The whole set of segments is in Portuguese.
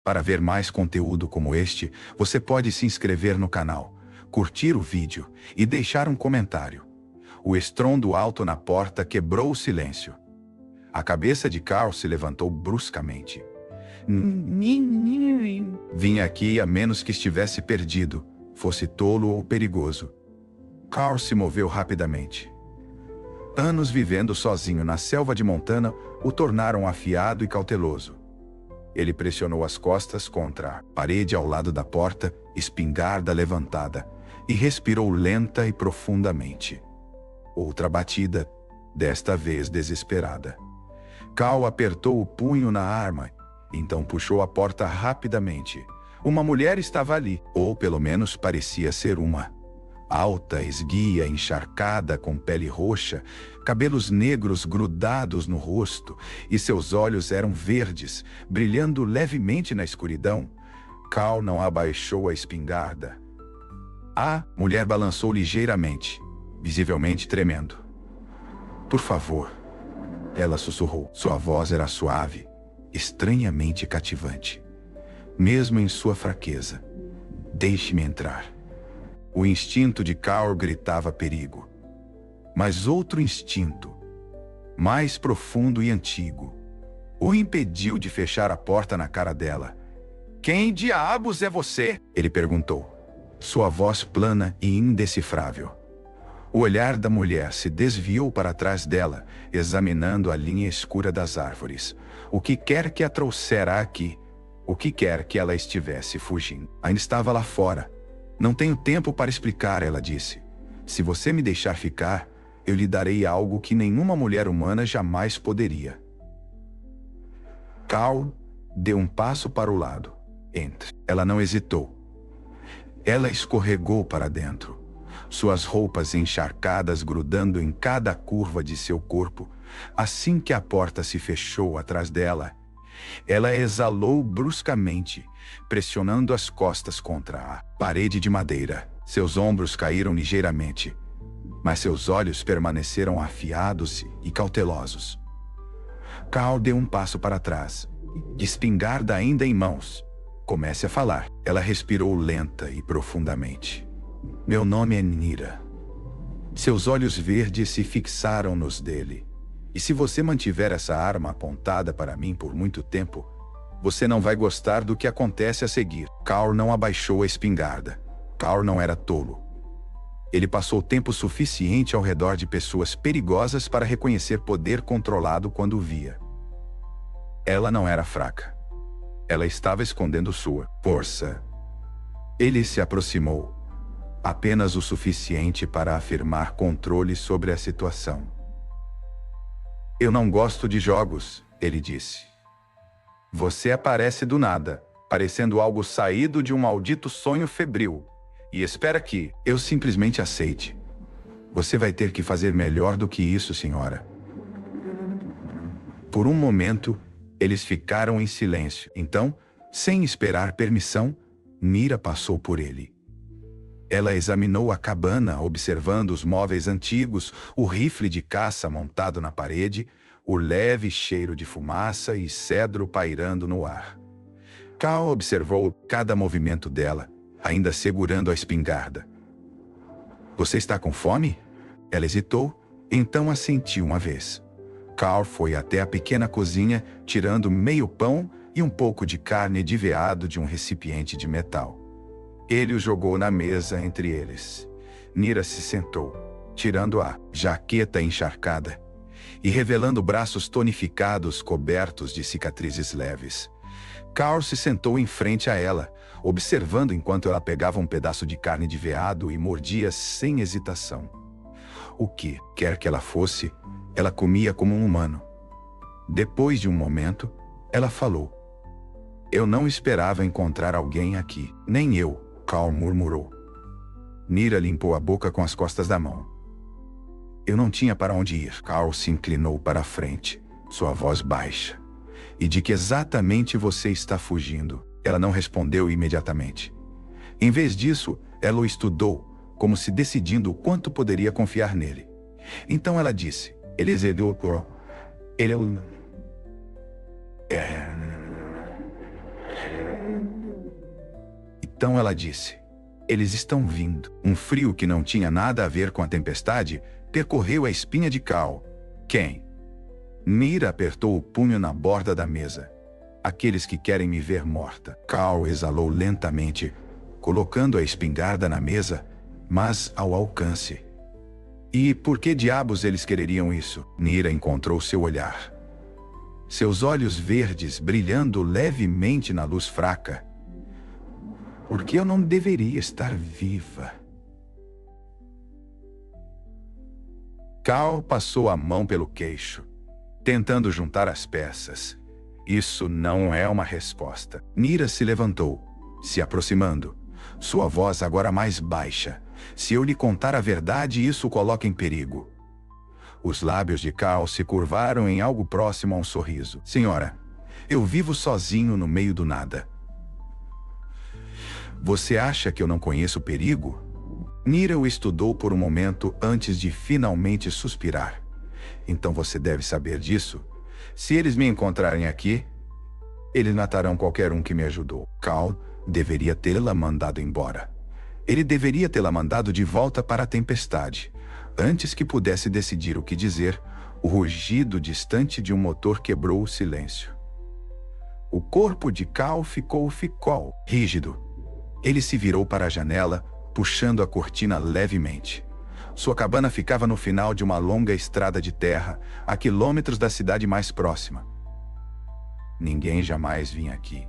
Para ver mais conteúdo como este, você pode se inscrever no canal, curtir o vídeo e deixar um comentário. O estrondo alto na porta quebrou o silêncio. A cabeça de Carl se levantou bruscamente. Vinha aqui a menos que estivesse perdido, fosse tolo ou perigoso. Carl se moveu rapidamente. Anos vivendo sozinho na selva de Montana o tornaram afiado e cauteloso. Ele pressionou as costas contra a parede ao lado da porta, espingarda levantada, e respirou lenta e profundamente. Outra batida, desta vez desesperada. Carl apertou o punho na arma, então puxou a porta rapidamente. Uma mulher estava ali, ou pelo menos parecia ser uma. Alta, esguia, encharcada, com pele roxa, cabelos negros grudados no rosto, e seus olhos eram verdes, brilhando levemente na escuridão. Carl não abaixou a espingarda. A mulher balançou ligeiramente, visivelmente tremendo. "Por favor", ela sussurrou. Sua voz era suave, estranhamente cativante. Mesmo em sua fraqueza. "Deixe-me entrar." O instinto de Carl gritava perigo. Mas outro instinto, mais profundo e antigo, o impediu de fechar a porta na cara dela. "Quem diabos é você?" ele perguntou. Sua voz plana e indecifrável. O olhar da mulher se desviou para trás dela, examinando a linha escura das árvores. O que quer que a trouxera aqui, o que quer que ela estivesse fugindo, ainda estava lá fora. "Não tenho tempo para explicar", ela disse. "Se você me deixar ficar, eu lhe darei algo que nenhuma mulher humana jamais poderia." Carl deu um passo para o lado. Ela não hesitou. Ela escorregou para dentro. Suas roupas encharcadas grudando em cada curva de seu corpo. Assim que a porta se fechou atrás dela, ela exalou bruscamente, pressionando as costas contra a parede de madeira. Seus ombros caíram ligeiramente, mas seus olhos permaneceram afiados e cautelosos. Carl deu um passo para trás, espingarda ainda em mãos. "Comece a falar." Ela respirou lenta e profundamente. "Meu nome é Nira." Seus olhos verdes se fixaram nos dele. "E se você mantiver essa arma apontada para mim por muito tempo, você não vai gostar do que acontece a seguir." Carl não abaixou a espingarda. Carl não era tolo. Ele passou tempo suficiente ao redor de pessoas perigosas para reconhecer poder controlado quando o via. Ela não era fraca. Ela estava escondendo sua força. Ele se aproximou, apenas o suficiente para afirmar controle sobre a situação. "Eu não gosto de jogos", ele disse. "Você aparece do nada, parecendo algo saído de um maldito sonho febril, e espera que eu simplesmente aceite. Você vai ter que fazer melhor do que isso, senhora." Por um momento, eles ficaram em silêncio. Então, sem esperar permissão, Nira passou por ele. Ela examinou a cabana, observando os móveis antigos, o rifle de caça montado na parede, o leve cheiro de fumaça e cedro pairando no ar. Carl observou cada movimento dela, ainda segurando a espingarda. "Você está com fome?" Ela hesitou, então assentiu uma vez. Carl foi até a pequena cozinha, tirando meio pão e um pouco de carne de veado de um recipiente de metal. Ele o jogou na mesa entre eles. Nira se sentou, tirando a jaqueta encharcada e revelando braços tonificados cobertos de cicatrizes leves. Carl se sentou em frente a ela, observando enquanto ela pegava um pedaço de carne de veado e mordia sem hesitação. O que quer que ela fosse, ela comia como um humano. Depois de um momento, ela falou: "Eu não esperava encontrar alguém aqui." "Nem eu", Carl murmurou. Nira limpou a boca com as costas da mão. "Eu não tinha para onde ir." Carl se inclinou para a frente, sua voz baixa. "E de que exatamente você está fugindo?" Ela não respondeu imediatamente. Em vez disso, ela o estudou, como se decidindo o quanto poderia confiar nele. Então ela disse: "Ele exedou por... Ele é o... Então ela disse: eles estão vindo. Um frio que não tinha nada a ver com a tempestade percorreu a espinha de Cal. Quem? Nira apertou o punho na borda da mesa. Aqueles que querem me ver morta. Cal exalou lentamente, colocando a espingarda na mesa, mas ao alcance. E por que diabos eles quereriam isso? Nira encontrou seu olhar. Seus olhos verdes brilhando levemente na luz fraca. Porque eu não deveria estar viva. Cal passou a mão pelo queixo, tentando juntar as peças. Isso não é uma resposta. Nira se levantou, se aproximando. Sua voz agora mais baixa. Se eu lhe contar a verdade, isso o coloca em perigo. Os lábios de Cal se curvaram em algo próximo a um sorriso. Senhora, eu vivo sozinho no meio do nada. Você acha que eu não conheço o perigo? Nira o estudou por um momento antes de finalmente suspirar. Então você deve saber disso. Se eles me encontrarem aqui, eles matarão qualquer um que me ajudou. Cal deveria tê-la mandado embora. Ele deveria tê-la mandado de volta para a tempestade. Antes que pudesse decidir o que dizer, o rugido distante de um motor quebrou o silêncio. O corpo de Cal ficou rígido. Ele se virou para a janela, puxando a cortina levemente. Sua cabana ficava no final de uma longa estrada de terra, a quilômetros da cidade mais próxima. Ninguém jamais vinha aqui,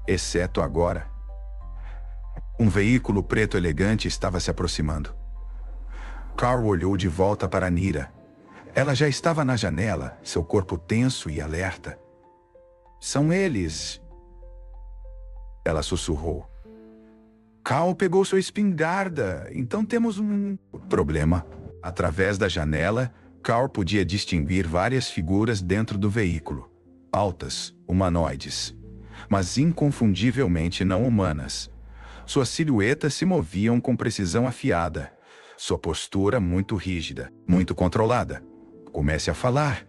exceto agora. Um veículo preto elegante estava se aproximando. Cal olhou de volta para Nira. Ela já estava na janela, seu corpo tenso e alerta. São eles. Ela sussurrou. Cal pegou sua espingarda, então temos um problema. Através da janela, Cal podia distinguir várias figuras dentro do veículo. Altas, humanoides, mas inconfundivelmente não humanas. Suas silhuetas se moviam com precisão afiada. Sua postura muito rígida, muito controlada. Comece a falar,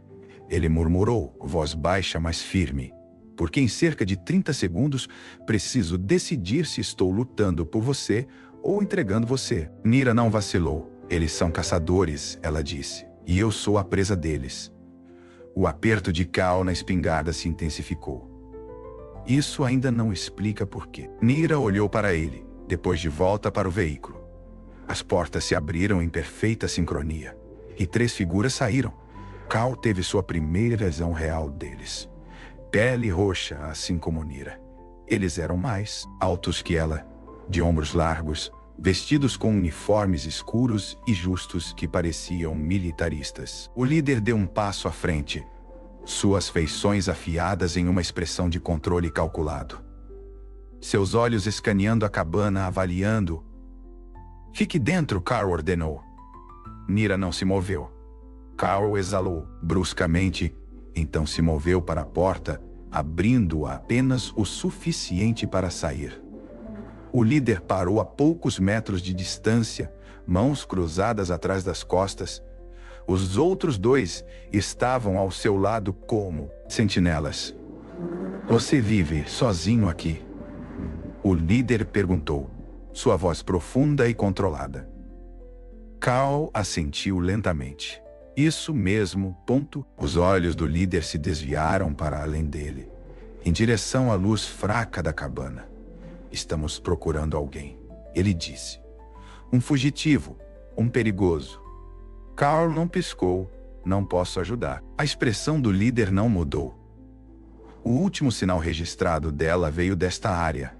ele murmurou, voz baixa, mas firme. Porque em cerca de 30 segundos, preciso decidir se estou lutando por você ou entregando você. Nira não vacilou. Eles são caçadores, ela disse, e eu sou a presa deles. O aperto de Cal na espingarda se intensificou. Isso ainda não explica por quê. Nira olhou para ele, depois de volta para o veículo. As portas se abriram em perfeita sincronia, e 3 figuras saíram. Cal teve sua primeira visão real deles. Pele roxa, assim como Nira. Eles eram mais altos que ela, de ombros largos, vestidos com uniformes escuros e justos que pareciam militaristas. O líder deu um passo à frente, suas feições afiadas em uma expressão de controle calculado. Seus olhos escaneando a cabana, avaliando. Fique dentro, Cal ordenou. Nira não se moveu. Cal exalou bruscamente, então se moveu para a porta, abrindo-a apenas o suficiente para sair. O líder parou a poucos metros de distância, mãos cruzadas atrás das costas. Os outros 2 estavam ao seu lado como sentinelas. Você vive sozinho aqui? O líder perguntou, sua voz profunda e controlada. Cal assentiu lentamente. Isso mesmo, ponto. Os olhos do líder se desviaram para além dele, em direção à luz fraca da cabana. Estamos procurando alguém, ele disse. Um fugitivo, um perigoso. Cal não piscou. Não posso ajudar. A expressão do líder não mudou. O último sinal registrado dela veio desta área.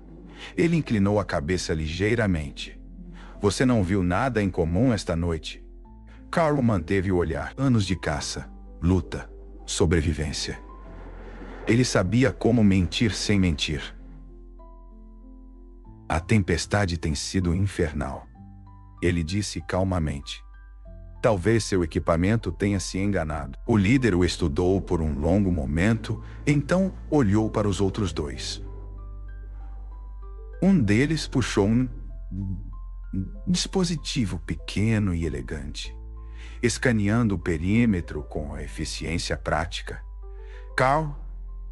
Ele inclinou a cabeça ligeiramente. Você não viu nada em comum esta noite? Cal manteve o olhar. Anos de caça, luta, sobrevivência. Ele sabia como mentir sem mentir. A tempestade tem sido infernal, ele disse calmamente. Talvez seu equipamento tenha se enganado. O líder o estudou por um longo momento, então olhou para os outros 2. Um deles puxou um dispositivo pequeno e elegante, escaneando o perímetro com a eficiência prática. Cal,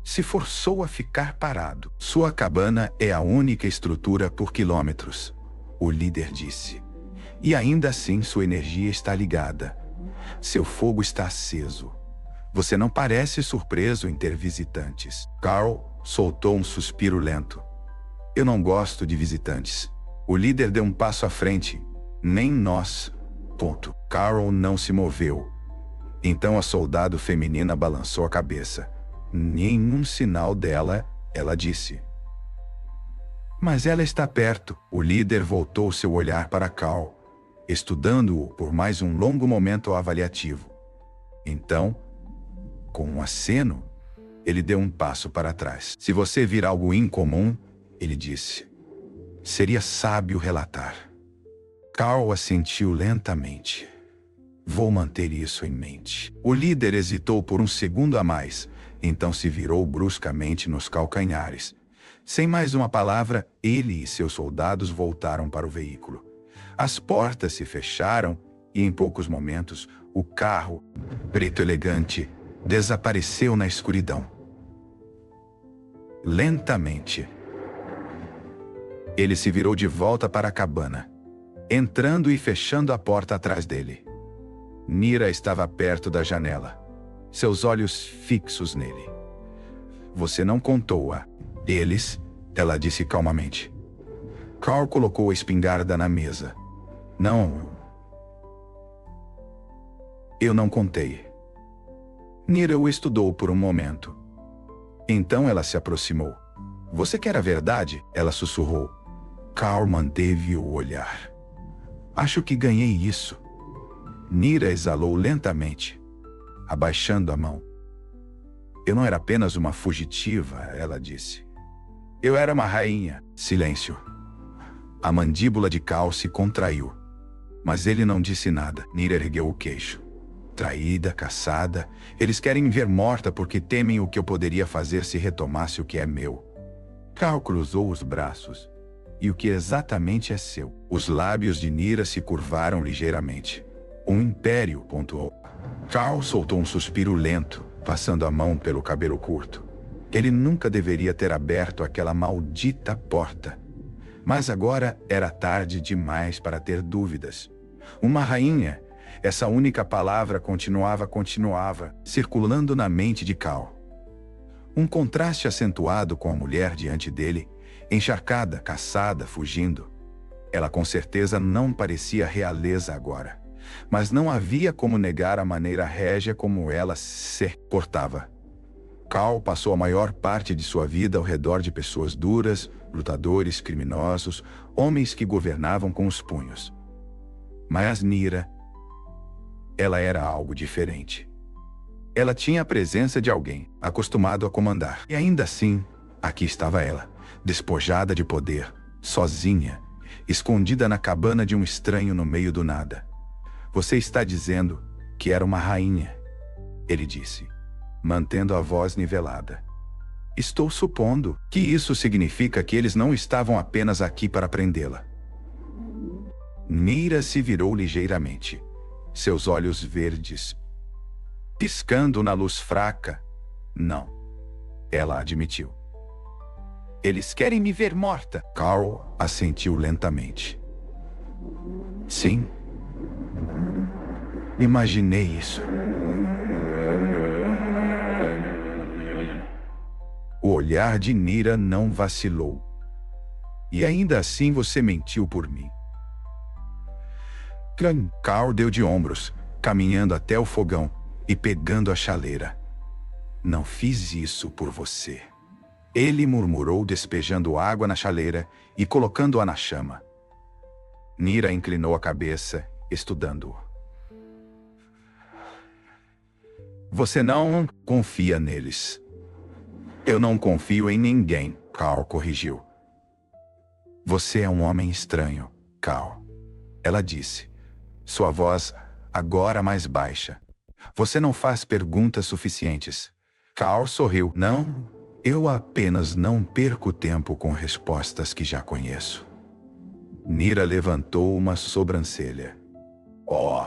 Se forçou a ficar parado. Sua cabana é a única estrutura por quilômetros, o líder disse. E ainda assim sua energia está ligada. Seu fogo está aceso. Você não parece surpreso em ter visitantes. Carl soltou um suspiro lento. Eu não gosto de visitantes. O líder deu um passo à frente. Nem nós. Ponto. Carl não se moveu. Então a soldado feminina balançou a cabeça. Nenhum sinal dela, ela disse. Mas ela está perto. O líder voltou seu olhar para Carl, estudando-o por mais um longo momento avaliativo. Então, com um aceno, ele deu um passo para trás. Se você vir algo incomum, ele disse, seria sábio relatar. Carl assentiu lentamente. Vou manter isso em mente. O líder hesitou por um segundo a mais, então se virou bruscamente nos calcanhares. Sem mais uma palavra, ele e seus soldados voltaram para o veículo. As portas se fecharam e, em poucos momentos, o carro, preto elegante, desapareceu na escuridão. Lentamente, ele se virou de volta para a cabana, entrando e fechando a porta atrás dele. Nira estava perto da janela, seus olhos fixos nele. Você não contou a eles, ela disse calmamente. Carl colocou a espingarda na mesa. Não. Eu não contei. Nira o estudou por um momento. Então ela se aproximou. Você quer a verdade? Ela sussurrou. Carl manteve o olhar. Acho que ganhei isso. Nira exalou lentamente, abaixando a mão. Eu não era apenas uma fugitiva, ela disse. Eu era uma rainha. Silêncio. A mandíbula de Carl se contraiu. Mas ele não disse nada. Nira ergueu o queixo. Traída, caçada, eles querem me ver morta porque temem o que eu poderia fazer se retomasse o que é meu. Carl cruzou os braços. E o que exatamente é seu? Os lábios de Nira se curvaram ligeiramente. Um império, pontuou. Carl soltou um suspiro lento, passando a mão pelo cabelo curto. Ele nunca deveria ter aberto aquela maldita porta. Mas agora era tarde demais para ter dúvidas. Uma rainha, essa única palavra continuava, circulando na mente de Carl. Um contraste acentuado com a mulher diante dele, encharcada, caçada, fugindo. Ela com certeza não parecia realeza agora. Mas não havia como negar a maneira régia como ela se portava. Carl passou a maior parte de sua vida ao redor de pessoas duras, lutadores, criminosos, homens que governavam com os punhos. Mas Nira, ela era algo diferente. Ela tinha a presença de alguém, acostumado a comandar. E ainda assim, aqui estava ela, despojada de poder, sozinha, escondida na cabana de um estranho no meio do nada. Você está dizendo que era uma rainha, ele disse, mantendo a voz nivelada. Estou supondo que isso significa que eles não estavam apenas aqui para prendê-la. Nira se virou ligeiramente, seus olhos verdes, piscando na luz fraca. Não, ela admitiu. Eles querem me ver morta. Carl assentiu lentamente. Sim. Imaginei isso. O olhar de Nira não vacilou. E ainda assim você mentiu por mim. Carl deu de ombros, caminhando até o fogão e pegando a chaleira. Não fiz isso por você. Ele murmurou, despejando água na chaleira e colocando-a na chama. Nira inclinou a cabeça, estudando-o. Você não confia neles. Eu não confio em ninguém, Carl corrigiu. Você é um homem estranho, Carl. Ela disse, sua voz agora mais baixa. Você não faz perguntas suficientes. Carl sorriu. Não, eu apenas não perco tempo com respostas que já conheço. Nira levantou uma sobrancelha. Oh!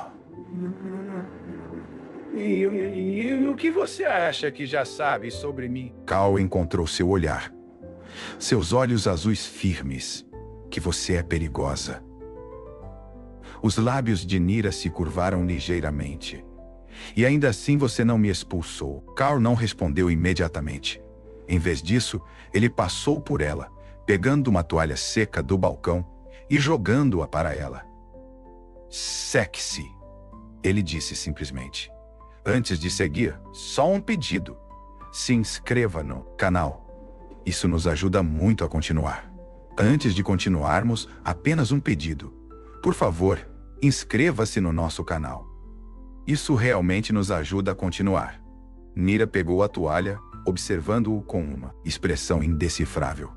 E o que você acha que já sabe sobre mim? Cal encontrou seu olhar. Seus olhos azuis firmes. Que você é perigosa. Os lábios de Nira se curvaram ligeiramente. E ainda assim você não me expulsou. Cal não respondeu imediatamente. Em vez disso, ele passou por ela, pegando uma toalha seca do balcão e jogando-a para ela. Seque-se, ele disse simplesmente. Antes de seguir, só um pedido. Se inscreva no canal. Isso nos ajuda muito a continuar. Antes de continuarmos, apenas um pedido. Por favor, inscreva-se no nosso canal. Isso realmente nos ajuda a continuar. Nira pegou a toalha, observando-o com uma expressão indecifrável.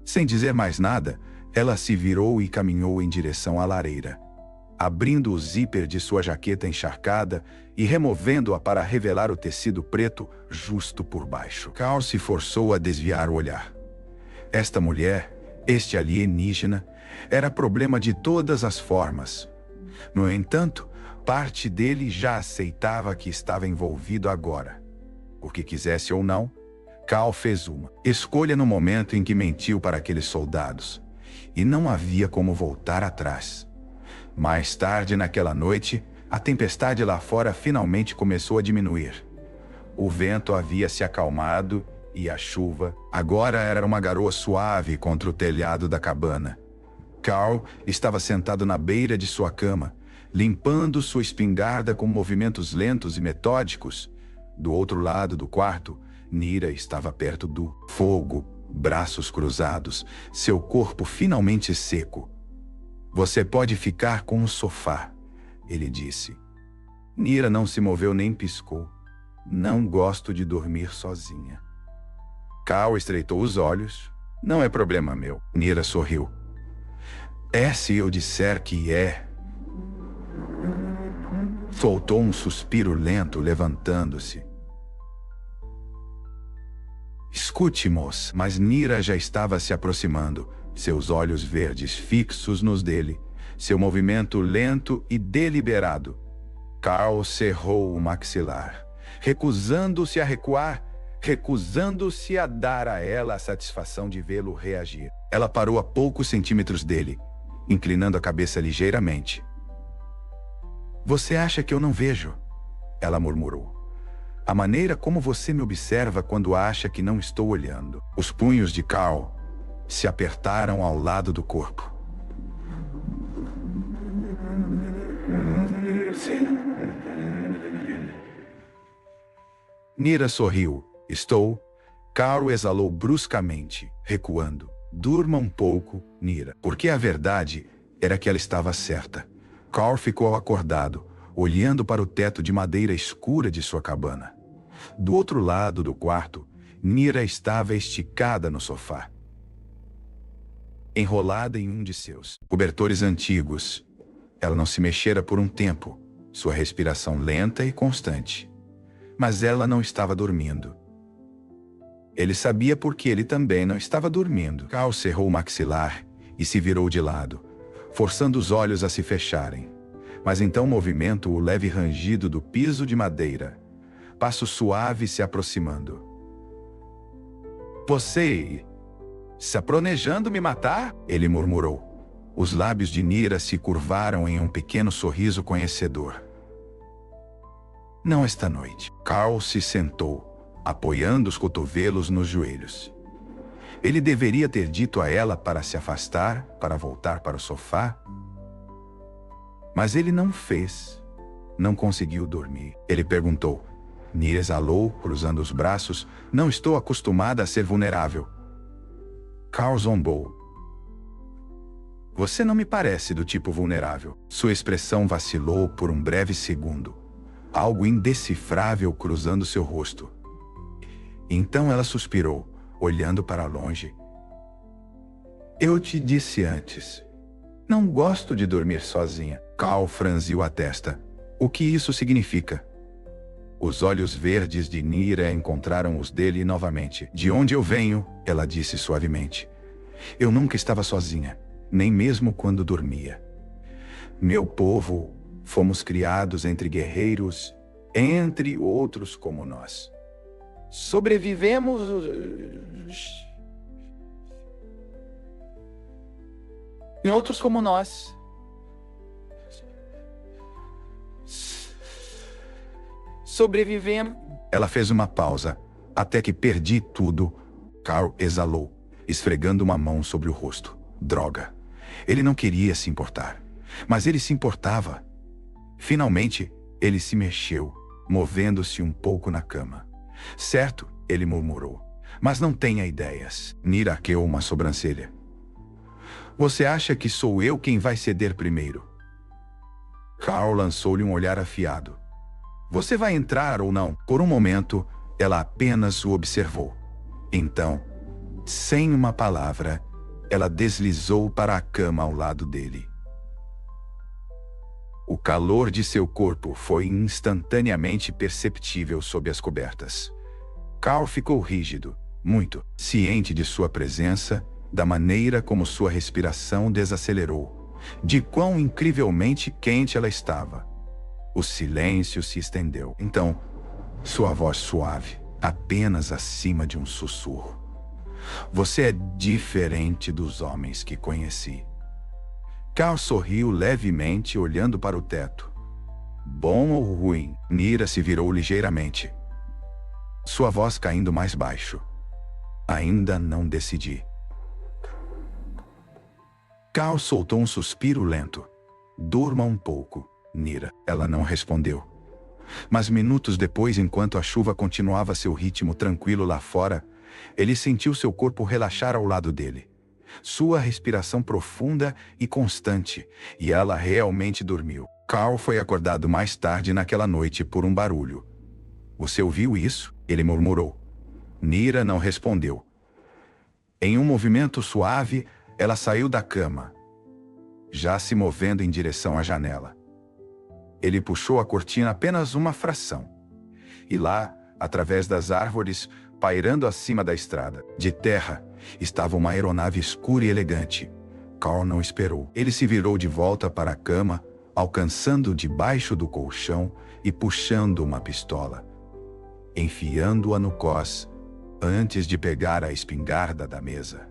Sem dizer mais nada, ela se virou e caminhou em direção à lareira, abrindo o zíper de sua jaqueta encharcada e removendo-a para revelar o tecido preto justo por baixo. Cal se forçou a desviar o olhar. Esta mulher, este alienígena, era problema de todas as formas. No entanto, parte dele já aceitava que estava envolvido agora. Porque quisesse ou não, Cal fez uma escolha no momento em que mentiu para aqueles soldados. E não havia como voltar atrás. Mais tarde naquela noite, a tempestade lá fora finalmente começou a diminuir. O vento havia se acalmado e a chuva agora era uma garoa suave contra o telhado da cabana. Cal estava sentado na beira de sua cama, limpando sua espingarda com movimentos lentos e metódicos. Do outro lado do quarto, Nira estava perto do fogo, braços cruzados, seu corpo finalmente seco. Você pode ficar com o sofá, ele disse. Nira não se moveu nem piscou. Não gosto de dormir sozinha. Cal estreitou os olhos. Não é problema meu. Nira sorriu. É se eu disser que é. Soltou um suspiro lento, levantando-se. Escute, moça. Mas Nira já estava se aproximando, seus olhos verdes fixos nos dele, seu movimento lento e deliberado. Cal cerrou o maxilar, recusando-se a recuar, recusando-se a dar a ela a satisfação de vê-lo reagir. Ela parou a poucos centímetros dele, inclinando a cabeça ligeiramente. Você acha que eu não vejo? Ela murmurou. A maneira como você me observa quando acha que não estou olhando. Os punhos de Cal se apertaram ao lado do corpo. Nira sorriu. Estou. Cal exalou bruscamente, recuando. Durma um pouco, Nira. Porque a verdade era que ela estava certa. Cal ficou acordado, olhando para o teto de madeira escura de sua cabana. Do outro lado do quarto, Nira estava esticada no sofá, enrolada em um de seus cobertores antigos. Ela não se mexera por um tempo, sua respiração lenta e constante. Mas ela não estava dormindo. Ele sabia porque ele também não estava dormindo. Cal cerrou o maxilar e se virou de lado, forçando os olhos a se fecharem. Mas então movimento o leve rangido do piso de madeira. Passo suave se aproximando. Você está planejando me matar? Ele murmurou. Os lábios de Nira se curvaram em um pequeno sorriso conhecedor. Não esta noite. Cal se sentou, apoiando os cotovelos nos joelhos. Ele deveria ter dito a ela para se afastar, para voltar para o sofá. Mas ele não fez. Não conseguiu dormir. Ele perguntou. Nira exalou, cruzando os braços. Não estou acostumada a ser vulnerável. Cal zombou. Você não me parece do tipo vulnerável. Sua expressão vacilou por um breve segundo. Algo indecifrável cruzando seu rosto. Então ela suspirou, olhando para longe. Eu te disse antes. Não gosto de dormir sozinha. Cal franziu a testa. O que isso significa? Os olhos verdes de Nira encontraram os dele novamente. De onde eu venho, ela disse suavemente. Eu nunca estava sozinha, nem mesmo quando dormia. Meu povo, fomos criados entre guerreiros entre outros como nós. Sobrevivemos. Em outros como nós. Sobrevivemos. Ela fez uma pausa, até que perdi tudo. Carl exalou, esfregando uma mão sobre o rosto. Droga. Ele não queria se importar, mas ele se importava. Finalmente, ele se mexeu, movendo-se um pouco na cama. Certo, ele murmurou, mas não tenha ideias. Nira arqueou uma sobrancelha. Você acha que sou eu quem vai ceder primeiro? Carl lançou-lhe um olhar afiado. Você vai entrar ou não? Por um momento, ela apenas o observou. Então, sem uma palavra, ela deslizou para a cama ao lado dele. O calor de seu corpo foi instantaneamente perceptível sob as cobertas. Carl ficou rígido, muito ciente de sua presença, da maneira como sua respiração desacelerou, de quão incrivelmente quente ela estava. O silêncio se estendeu. Então, sua voz suave, apenas acima de um sussurro. Você é diferente dos homens que conheci. Carl sorriu levemente, olhando para o teto. Bom ou ruim? Nira se virou ligeiramente. Sua voz caindo mais baixo. Ainda não decidi. Carl soltou um suspiro lento. Durma um pouco, Nira. Ela não respondeu. Mas minutos depois, enquanto a chuva continuava seu ritmo tranquilo lá fora, ele sentiu seu corpo relaxar ao lado dele. Sua respiração profunda e constante, e ela realmente dormiu. Carl foi acordado mais tarde naquela noite por um barulho. Você ouviu isso? Ele murmurou. Nira não respondeu. Em um movimento suave, ela saiu da cama, já se movendo em direção à janela. Ele puxou a cortina apenas uma fração. E lá, através das árvores, pairando acima da estrada de terra, estava uma aeronave escura e elegante. Carl não esperou. Ele se virou de volta para a cama, alcançando debaixo do colchão e puxando uma pistola, enfiando-a no cós, antes de pegar a espingarda da mesa.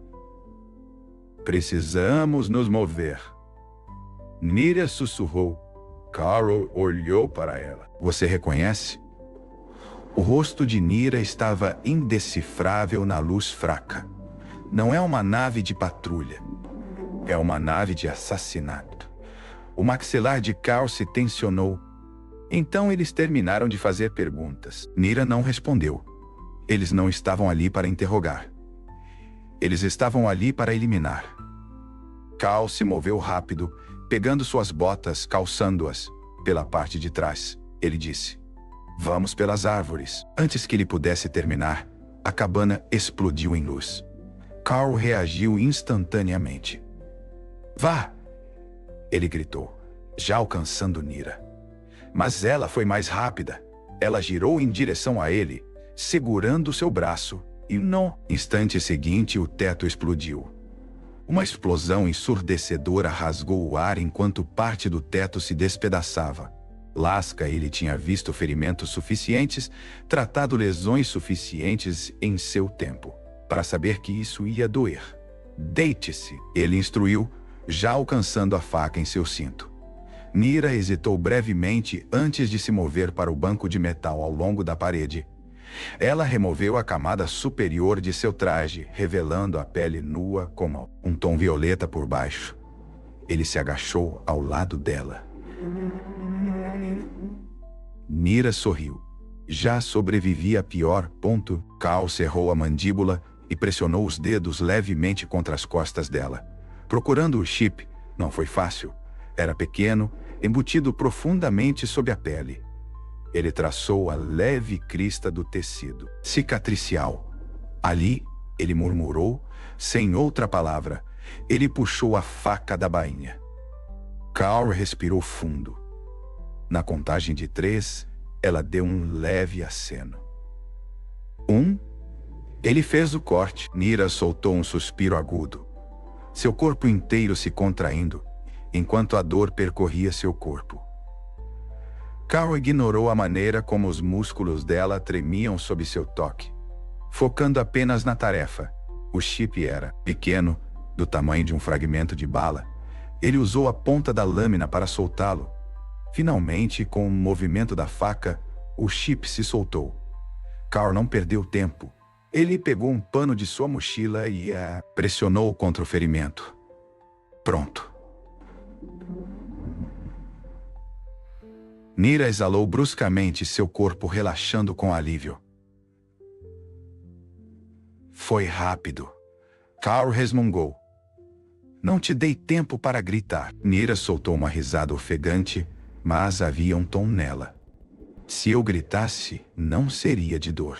Precisamos nos mover. Nira sussurrou. Carl olhou para ela. Você reconhece? O rosto de Nira estava indecifrável na luz fraca. Não é uma nave de patrulha. É uma nave de assassinato. O maxilar de Carl se tensionou. Então eles terminaram de fazer perguntas. Nira não respondeu. Eles não estavam ali para interrogar. Eles estavam ali para eliminar. Carl se moveu rápido, pegando suas botas, calçando-as pela parte de trás. Ele disse: Vamos pelas árvores. Antes que ele pudesse terminar, a cabana explodiu em luz. Carl reagiu instantaneamente. Vá! Ele gritou, já alcançando Nira. Mas ela foi mais rápida. Ela girou em direção a ele, segurando seu braço, e no instante seguinte o teto explodiu. Uma explosão ensurdecedora rasgou o ar enquanto parte do teto se despedaçava. Lasca ele tinha visto ferimentos suficientes, tratado lesões suficientes em seu tempo, para saber que isso ia doer. Deite-se, ele instruiu, já alcançando a faca em seu cinto. Nira hesitou brevemente antes de se mover para o banco de metal ao longo da parede. Ela removeu a camada superior de seu traje, revelando a pele nua com um tom violeta por baixo. Ele se agachou ao lado dela. Nira sorriu. Já sobrevivia a pior. Carl cerrou a mandíbula e pressionou os dedos levemente contra as costas dela. Procurando o chip, não foi fácil. Era pequeno, embutido profundamente sob a pele. Ele traçou a leve crista do tecido cicatricial. Ali, ele murmurou, sem outra palavra. Ele puxou a faca da bainha. Carl respirou fundo. Na contagem de 3, ela deu um leve aceno. 1. Ele fez o corte. Nira soltou um suspiro agudo. Seu corpo inteiro se contraindo, enquanto a dor percorria seu corpo. Carl ignorou a maneira como os músculos dela tremiam sob seu toque, focando apenas na tarefa. O chip era pequeno, do tamanho de um fragmento de bala. Ele usou a ponta da lâmina para soltá-lo. Finalmente, com o movimento da faca, o chip se soltou. Carl não perdeu tempo. Ele pegou um pano de sua mochila e pressionou contra o ferimento. Pronto. Nira exalou bruscamente, seu corpo relaxando com alívio. Foi rápido. Carl resmungou. Não te dei tempo para gritar. Nira soltou uma risada ofegante, mas havia um tom nela. Se eu gritasse, não seria de dor.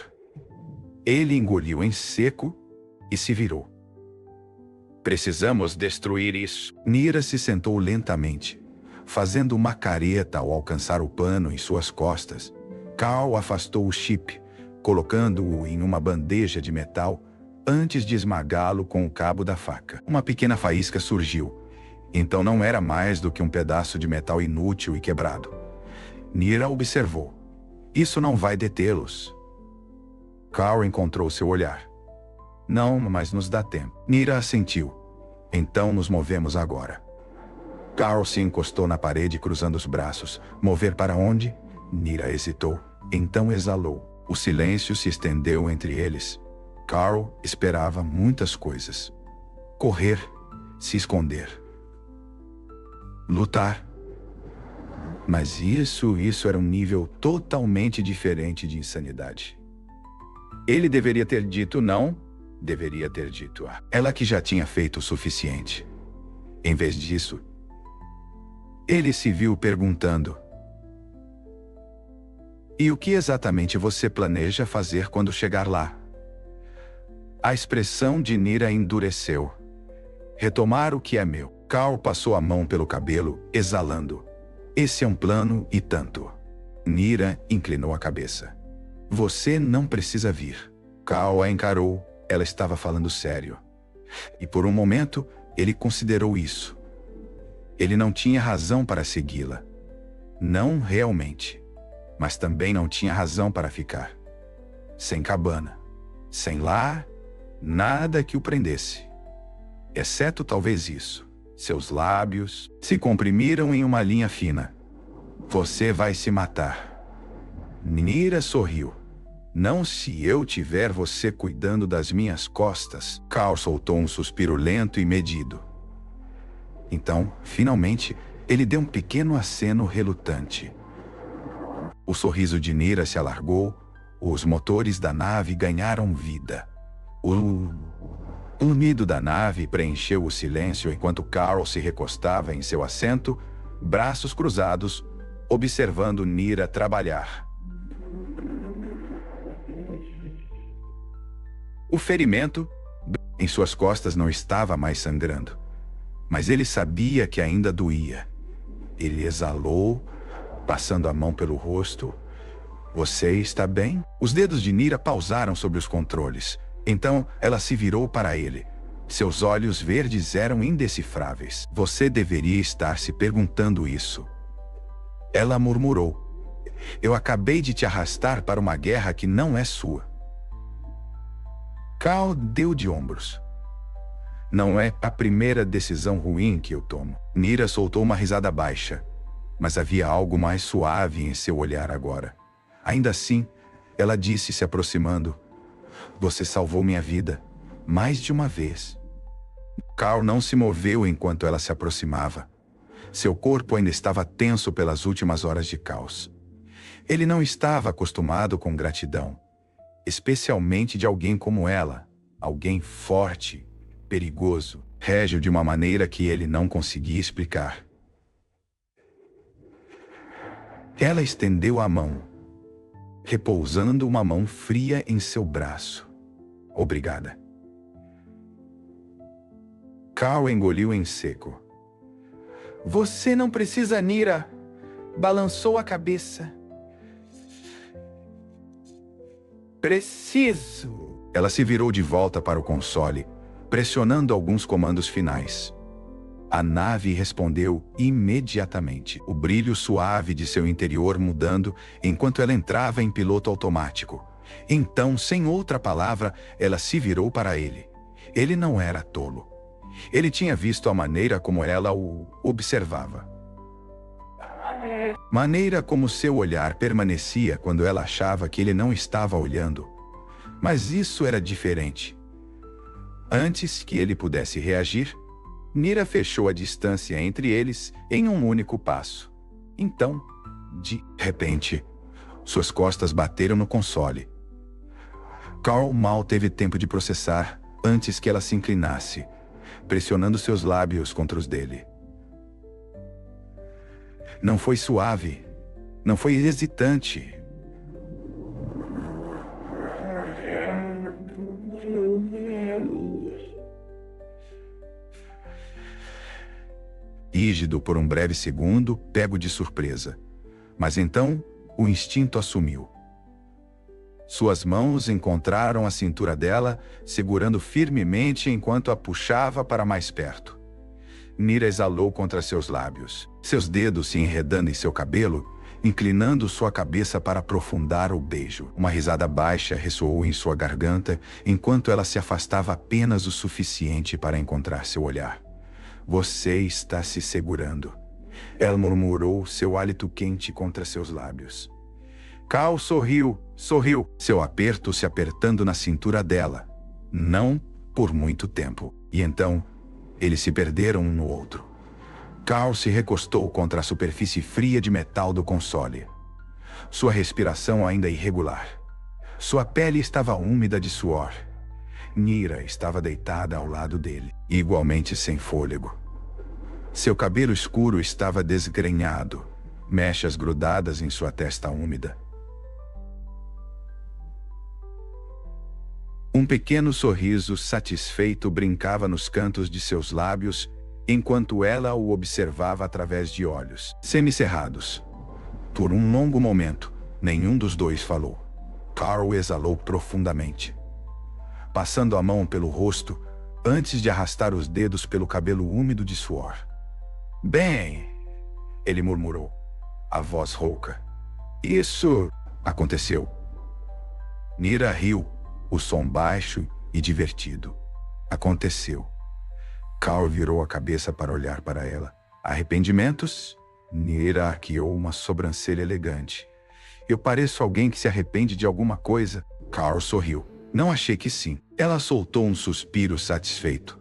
Ele engoliu em seco e se virou. Precisamos destruir isso. Nira se sentou lentamente, fazendo uma careta ao alcançar o pano em suas costas. Carl afastou o chip, colocando-o em uma bandeja de metal antes de esmagá-lo com o cabo da faca. Uma pequena faísca surgiu. Então não era mais do que um pedaço de metal inútil e quebrado. Nira observou. Isso não vai detê-los. Carl encontrou seu olhar. Não, mas nos dá tempo. Nira assentiu. Então nos movemos agora. Carl se encostou na parede cruzando os braços. Mover para onde? Nira hesitou. Então exalou. O silêncio se estendeu entre eles. Carl esperava muitas coisas. Correr, se esconder, lutar. Mas isso era um nível totalmente diferente de insanidade. Ele deveria ter dito não, deveria ter dito ela que já tinha feito o suficiente. Em vez disso, ele se viu perguntando: e o que exatamente você planeja fazer quando chegar lá? A expressão de Nira endureceu. Retomar o que é meu. Carl passou a mão pelo cabelo, exalando. Esse é um plano e tanto. Nira inclinou a cabeça. Você não precisa vir. Carl a encarou. Ela estava falando sério. E por um momento, ele considerou isso. Ele não tinha razão para segui-la. Não realmente. Mas também não tinha razão para ficar. Sem cabana. Sem lar. Nada que o prendesse. Exceto talvez isso. Seus lábios se comprimiram em uma linha fina. Você vai se matar. Nira sorriu. Não se eu tiver você cuidando das minhas costas. Carl soltou um suspiro lento e medido. Então, finalmente, ele deu um pequeno aceno relutante. O sorriso de Nira se alargou. Os motores da nave ganharam vida. O unido da nave preencheu o silêncio enquanto Carl se recostava em seu assento, braços cruzados, observando Nira trabalhar. O ferimento em suas costas não estava mais sangrando, mas ele sabia que ainda doía. Ele exalou, passando a mão pelo rosto. Você está bem? Os dedos de Nira pausaram sobre os controles. Então, ela se virou para ele. Seus olhos verdes eram indecifráveis. Você deveria estar se perguntando isso. Ela murmurou. Eu acabei de te arrastar para uma guerra que não é sua. Carl deu de ombros. Não é a primeira decisão ruim que eu tomo. Nira soltou uma risada baixa, mas havia algo mais suave em seu olhar agora. Ainda assim, ela disse, se aproximando: você salvou minha vida, mais de uma vez. Carl não se moveu enquanto ela se aproximava. Seu corpo ainda estava tenso pelas últimas horas de caos. Ele não estava acostumado com gratidão, especialmente de alguém como ela, alguém forte, perigoso, régio de uma maneira que ele não conseguia explicar. Ela estendeu a mão, repousando uma mão fria em seu braço. Obrigada. Carl engoliu em seco. Você não precisa, Nira. Balançou a cabeça. Preciso. Ela se virou de volta para o console, pressionando alguns comandos finais. A nave respondeu imediatamente, o brilho suave de seu interior mudando enquanto ela entrava em piloto automático. Então, sem outra palavra, ela se virou para ele. Ele não era tolo. Ele tinha visto a maneira como ela o observava. Maneira como seu olhar permanecia quando ela achava que ele não estava olhando. Mas isso era diferente. Antes que ele pudesse reagir, Nira fechou a distância entre eles em um único passo. Então, de repente, suas costas bateram no console. Carl mal teve tempo de processar antes que ela se inclinasse, pressionando seus lábios contra os dele. Não foi suave, não foi hesitante. Rígido por um breve segundo, pego de surpresa. Mas então, o instinto assumiu. Suas mãos encontraram a cintura dela, segurando firmemente enquanto a puxava para mais perto. Nira exalou contra seus lábios, seus dedos se enredando em seu cabelo, inclinando sua cabeça para aprofundar o beijo. Uma risada baixa ressoou em sua garganta, enquanto ela se afastava apenas o suficiente para encontrar seu olhar. Você está se segurando. Ela murmurou, seu hálito quente contra seus lábios. Carl sorriu, seu aperto se apertando na cintura dela. Não por muito tempo. E então, eles se perderam um no outro. Carl se recostou contra a superfície fria de metal do console. Sua respiração ainda irregular. Sua pele estava úmida de suor. Nira estava deitada ao lado dele, igualmente sem fôlego. Seu cabelo escuro estava desgrenhado, mechas grudadas em sua testa úmida. Um pequeno sorriso satisfeito brincava nos cantos de seus lábios, enquanto ela o observava através de olhos semicerrados. Por um longo momento, nenhum dos dois falou. Carl exalou profundamente, passando a mão pelo rosto, antes de arrastar os dedos pelo cabelo úmido de suor. Bem, ele murmurou, a voz rouca. Isso aconteceu. Nira riu, o som baixo e divertido. Aconteceu. Carl virou a cabeça para olhar para ela. Arrependimentos? Nira arqueou uma sobrancelha elegante. Eu pareço alguém que se arrepende de alguma coisa? Carl sorriu. Não achei que sim. Ela soltou um suspiro satisfeito,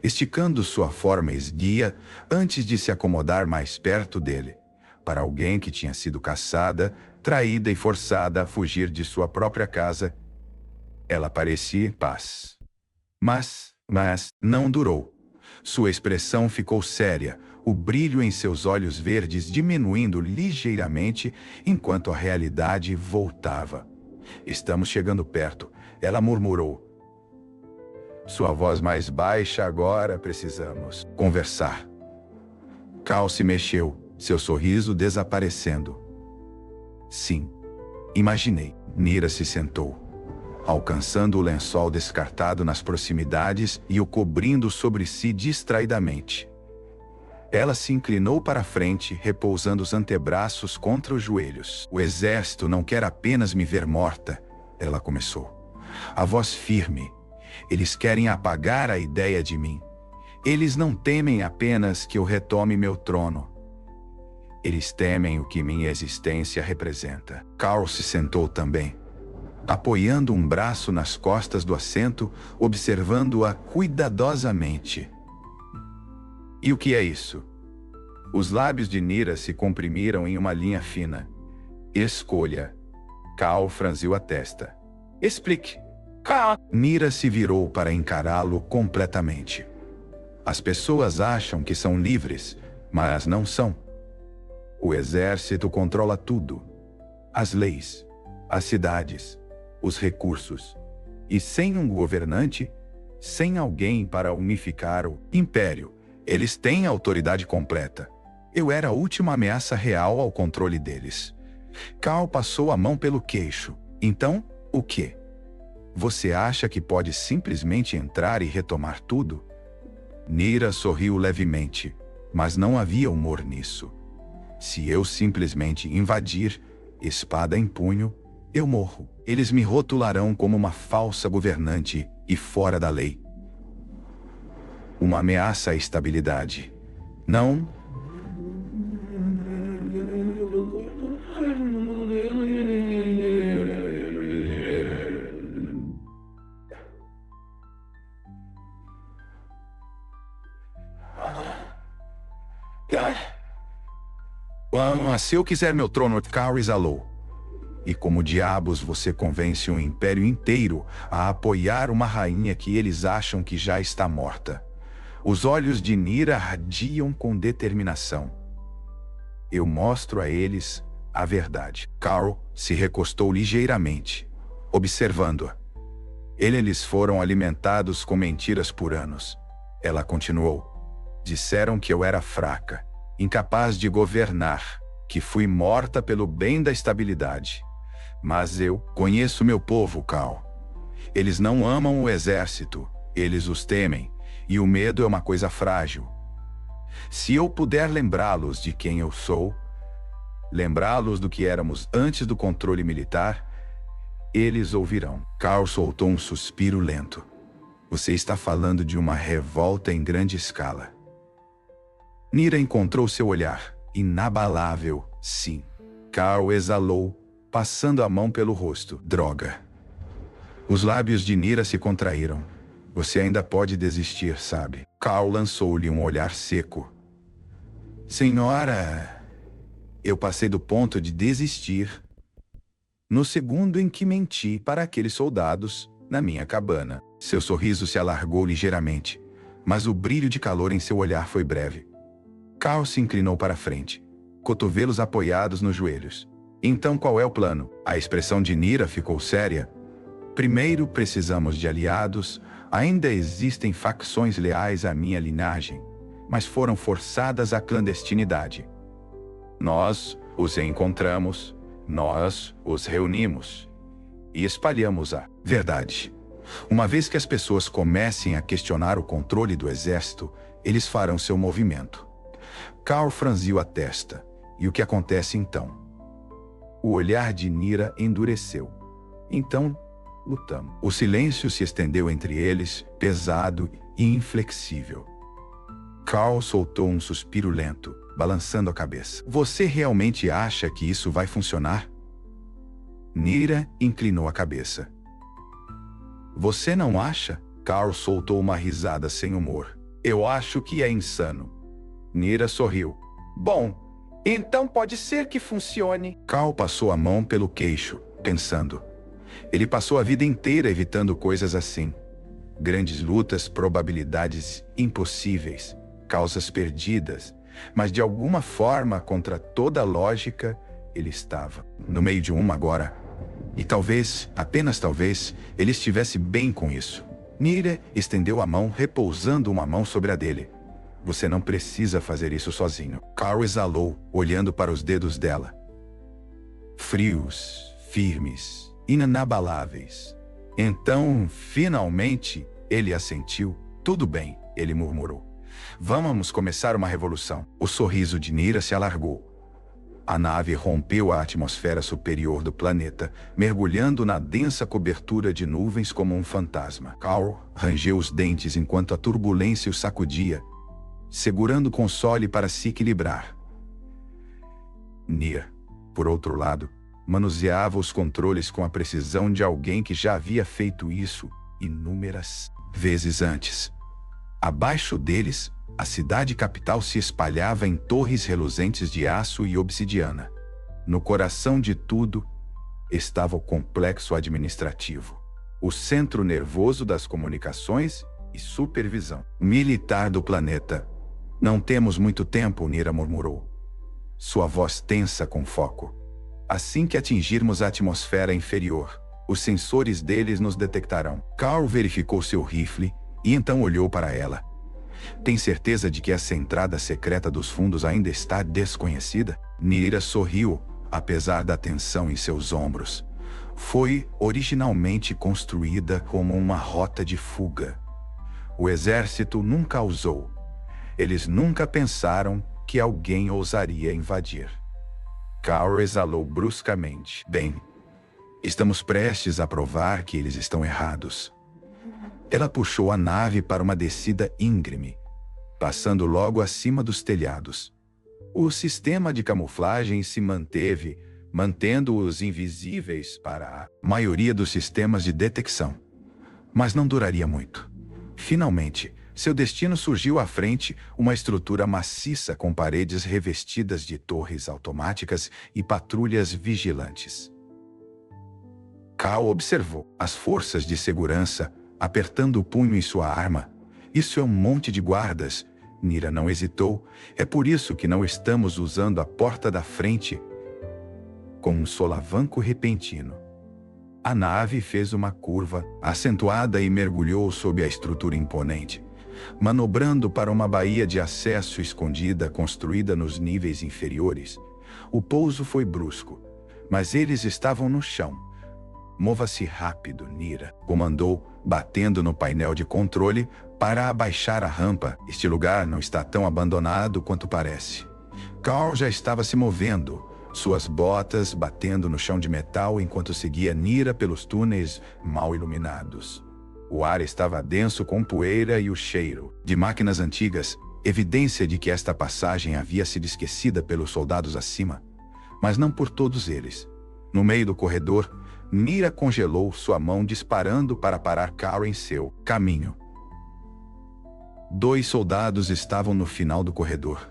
esticando sua forma esguia antes de se acomodar mais perto dele. Para alguém que tinha sido caçada, traída e forçada a fugir de sua própria casa, ela parecia em paz. Mas não durou. Sua expressão ficou séria, o brilho em seus olhos verdes diminuindo ligeiramente enquanto a realidade voltava. Estamos chegando perto, ela murmurou. Sua voz mais baixa agora, precisamos conversar. Carl se mexeu, seu sorriso desaparecendo. Sim, imaginei. Nira se sentou, alcançando o lençol descartado nas proximidades e o cobrindo sobre si distraidamente. Ela se inclinou para a frente, repousando os antebraços contra os joelhos. O exército não quer apenas me ver morta, ela começou. A voz firme. Eles querem apagar a ideia de mim. Eles não temem apenas que eu retome meu trono. Eles temem o que minha existência representa. Carl se sentou também, apoiando um braço nas costas do assento, observando-a cuidadosamente. E o que é isso? Os lábios de Nira se comprimiram em uma linha fina. Escolha. Carl franziu a testa. Explique. Nira se virou para encará-lo completamente. As pessoas acham que são livres, mas não são. O exército controla tudo. As leis, as cidades, os recursos. E sem um governante, sem alguém para unificar o império, eles têm a autoridade completa. Eu era a última ameaça real ao controle deles. Carl passou a mão pelo queixo. Então, o quê? Você acha que pode simplesmente entrar e retomar tudo? Nira sorriu levemente, mas não havia humor nisso. Se eu simplesmente invadir, espada em punho, eu morro. Eles me rotularão como uma falsa governante e fora da lei. Uma ameaça à estabilidade. Não? Se eu quiser meu trono, Car exalou. E como diabos você convence um império inteiro a apoiar uma rainha que eles acham que já está morta? Os olhos de Nira radiam com determinação. Eu mostro a eles a verdade. Carl se recostou ligeiramente, observando-a. Eles foram alimentados com mentiras por anos. Ela continuou. Disseram que eu era fraca, incapaz de governar, que fui morta pelo bem da estabilidade. Mas eu conheço meu povo, Carl. Eles não amam o exército, eles os temem, e o medo é uma coisa frágil. Se eu puder lembrá-los de quem eu sou, lembrá-los do que éramos antes do controle militar, eles ouvirão. Carl soltou um suspiro lento. Você está falando de uma revolta em grande escala. Nira encontrou seu olhar, inabalável, sim. Carl exalou, passando a mão pelo rosto. Droga. Os lábios de Nira se contraíram. Você ainda pode desistir, sabe? Carl lançou-lhe um olhar seco. Senhora, eu passei do ponto de desistir no segundo em que menti para aqueles soldados na minha cabana. Seu sorriso se alargou ligeiramente, mas o brilho de calor em seu olhar foi breve. Carl se inclinou para a frente, cotovelos apoiados nos joelhos. Então qual é o plano? A expressão de Nira ficou séria. Primeiro precisamos de aliados. Ainda existem facções leais à minha linhagem, mas foram forçadas à clandestinidade. Nós os encontramos, nós os reunimos e espalhamos a verdade. Uma vez que as pessoas comecem a questionar o controle do exército, eles farão seu movimento. Carl franziu a testa. E o que acontece então? O olhar de Nira endureceu. Então, lutamos. O silêncio se estendeu entre eles, pesado e inflexível. Carl soltou um suspiro lento, balançando a cabeça. Você realmente acha que isso vai funcionar? Nira inclinou a cabeça. Você não acha? Carl soltou uma risada sem humor. Eu acho que é insano. Nira sorriu. Bom, então pode ser que funcione. Carl passou a mão pelo queixo, pensando. Ele passou a vida inteira evitando coisas assim. Grandes lutas, probabilidades impossíveis, causas perdidas, mas de alguma forma, contra toda a lógica, ele estava no meio de uma agora. E talvez, apenas talvez, ele estivesse bem com isso. Nira estendeu a mão, repousando uma mão sobre a dele. Você não precisa fazer isso sozinho. Carl exalou, olhando para os dedos dela. Frios, firmes, inabaláveis. Então, finalmente, ele assentiu. Tudo bem, ele murmurou. Vamos começar uma revolução. O sorriso de Nira se alargou. A nave rompeu a atmosfera superior do planeta, mergulhando na densa cobertura de nuvens como um fantasma. Carl rangeu os dentes enquanto a turbulência o sacudia, segurando o console para se equilibrar. Nira, por outro lado, manuseava os controles com a precisão de alguém que já havia feito isso inúmeras vezes antes. Abaixo deles, a cidade capital se espalhava em torres reluzentes de aço e obsidiana. No coração de tudo estava o complexo administrativo, o centro nervoso das comunicações e supervisão militar do planeta. Não temos muito tempo, Nira murmurou. Sua voz tensa com foco. Assim que atingirmos a atmosfera inferior, os sensores deles nos detectarão. Carl verificou seu rifle e então olhou para ela. Tem certeza de que essa entrada secreta dos fundos ainda está desconhecida? Nira sorriu, apesar da tensão em seus ombros. Foi originalmente construída como uma rota de fuga. O exército nunca usou. Eles nunca pensaram que alguém ousaria invadir. Carl exalou bruscamente. Bem, estamos prestes a provar que eles estão errados. Ela puxou a nave para uma descida íngreme, passando logo acima dos telhados. O sistema de camuflagem se manteve, mantendo-os invisíveis para a maioria dos sistemas de detecção. Mas não duraria muito. Finalmente, seu destino surgiu à frente, uma estrutura maciça com paredes revestidas de torres automáticas e patrulhas vigilantes. Cal observou as forças de segurança, apertando o punho em sua arma. Isso é um monte de guardas. Nira não hesitou. É por isso que não estamos usando a porta da frente. Com um solavanco repentino, a nave fez uma curva acentuada e mergulhou sob a estrutura imponente, manobrando para uma baía de acesso escondida construída nos níveis inferiores. O pouso foi brusco, mas eles estavam no chão. Mova-se rápido, Nira comandou, batendo no painel de controle para abaixar a rampa. Este lugar não está tão abandonado quanto parece. Carl já estava se movendo, suas botas batendo no chão de metal enquanto seguia Nira pelos túneis mal iluminados. O ar estava denso com poeira e o cheiro de máquinas antigas, evidência de que esta passagem havia sido esquecida pelos soldados acima, mas não por todos eles. No meio do corredor, Nira congelou sua mão disparando para parar Carl em seu caminho. 2 soldados estavam no final do corredor.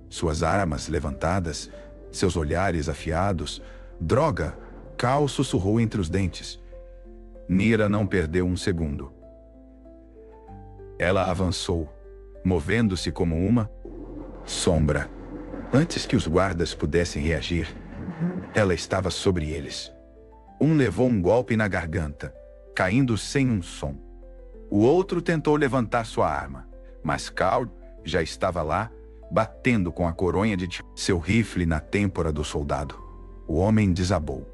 Suas armas levantadas, seus olhares afiados. Droga! Carl sussurrou entre os dentes. Nira não perdeu um segundo. Ela avançou, movendo-se como uma sombra. Antes que os guardas pudessem reagir, ela estava sobre eles. Um levou um golpe na garganta, caindo sem um som. O outro tentou levantar sua arma, mas Carl já estava lá, batendo com a coronha de seu rifle na têmpora do soldado. O homem desabou.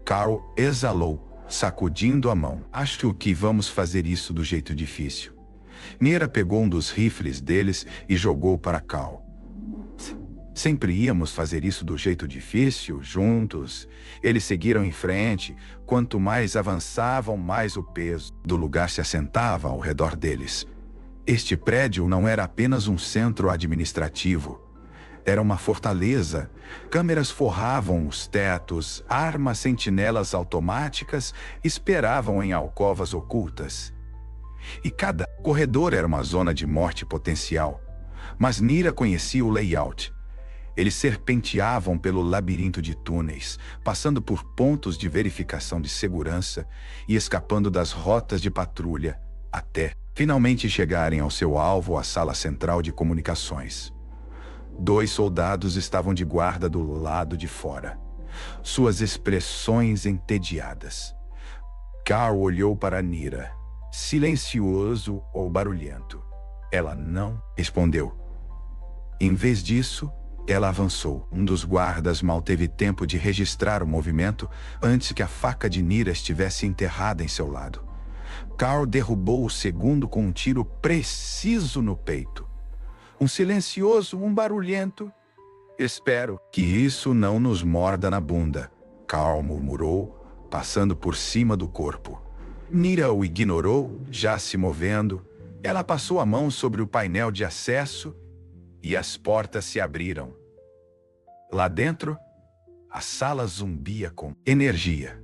Carl exalou, sacudindo a mão. Acho que vamos fazer isso do jeito difícil. Nira pegou um dos rifles deles e jogou para Carl. Sempre íamos fazer isso do jeito difícil, juntos. Eles seguiram em frente. Quanto mais avançavam, mais o peso do lugar se assentava ao redor deles. Este prédio não era apenas um centro administrativo. Era uma fortaleza. Câmeras forravam os tetos, armas sentinelas automáticas esperavam em alcovas ocultas. E cada corredor era uma zona de morte potencial. Mas Nira conhecia o layout. Eles serpenteavam pelo labirinto de túneis, passando por pontos de verificação de segurança e escapando das rotas de patrulha, até finalmente chegarem ao seu alvo, a sala central de comunicações. 2 soldados estavam de guarda do lado de fora, suas expressões entediadas. Carl olhou para Nira, silencioso ou barulhento. Ela não respondeu. Em vez disso, ela avançou. Um dos guardas mal teve tempo de registrar o movimento antes que a faca de Nira estivesse enterrada em seu lado. Carl derrubou o segundo com um tiro preciso no peito. Um silencioso, um barulhento. Espero que isso não nos morda na bunda, Carl murmurou, passando por cima do corpo. Nira o ignorou, já se movendo. Ela passou a mão sobre o painel de acesso e as portas se abriram. Lá dentro, a sala zumbia com energia.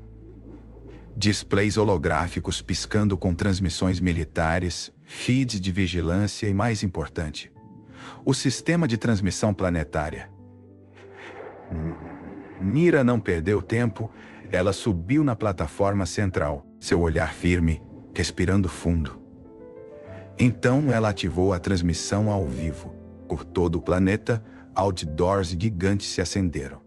Displays holográficos piscando com transmissões militares, feeds de vigilância e, mais importante, o sistema de transmissão planetária. Nira não perdeu tempo. Ela subiu na plataforma central, seu olhar firme, respirando fundo. Então ela ativou a transmissão ao vivo. Por todo o planeta, outdoors gigantes se acenderam.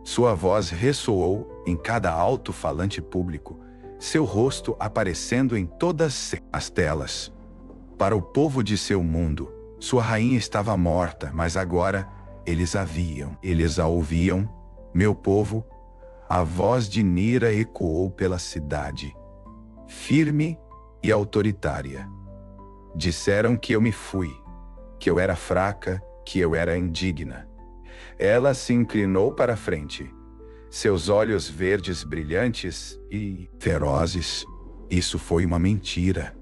Sua voz ressoou em cada alto-falante público, seu rosto aparecendo em todas as telas. Para o povo de seu mundo, sua rainha estava morta, mas agora eles a ouviam. Meu povo, a voz de Nira ecoou pela cidade, firme e autoritária. Disseram que eu me fui, que eu era fraca, que eu era indigna. Ela se inclinou para a frente. Seus olhos verdes brilhantes e ferozes. Isso foi uma mentira.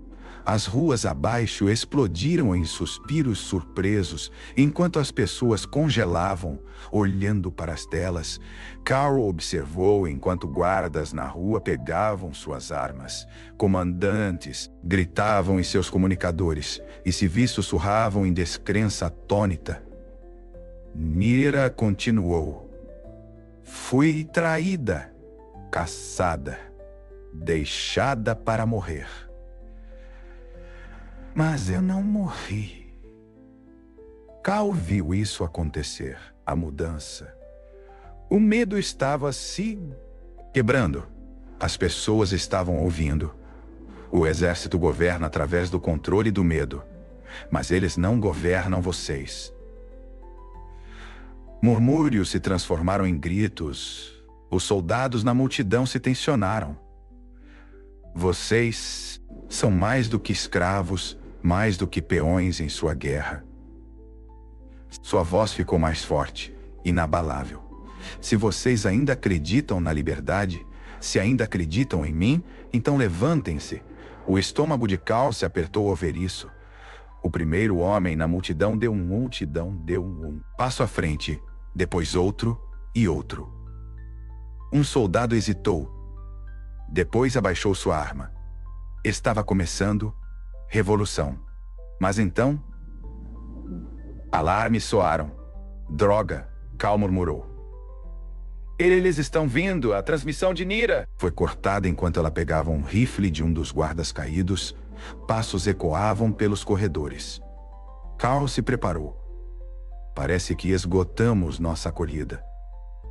As ruas abaixo explodiram em suspiros surpresos, enquanto as pessoas congelavam, olhando para as telas. Carl observou enquanto guardas na rua pegavam suas armas. Comandantes gritavam em seus comunicadores e civis sussurravam em descrença atônita. Nira continuou. Fui traída, caçada, deixada para morrer. Mas eu não morri. Cal viu isso acontecer, a mudança. O medo estava se quebrando. As pessoas estavam ouvindo. O exército governa através do controle do medo, mas eles não governam vocês. Murmúrios se transformaram em gritos. Os soldados na multidão se tensionaram. Vocês são mais do que escravos, mais do que peões em sua guerra. Sua voz ficou mais forte, inabalável. Se vocês ainda acreditam na liberdade, se ainda acreditam em mim, então levantem-se. O estômago de Cal se apertou ao ver isso. O primeiro homem na multidão deu um passo à frente, depois outro e outro. Um soldado hesitou. Depois abaixou sua arma. Estava começando revolução. Mas então, alarmes soaram. Droga, Cal murmurou. Eles estão vindo, a transmissão de Nira foi cortada enquanto ela pegava um rifle de um dos guardas caídos. Passos ecoavam pelos corredores. Cal se preparou. Parece que esgotamos nossa acolhida.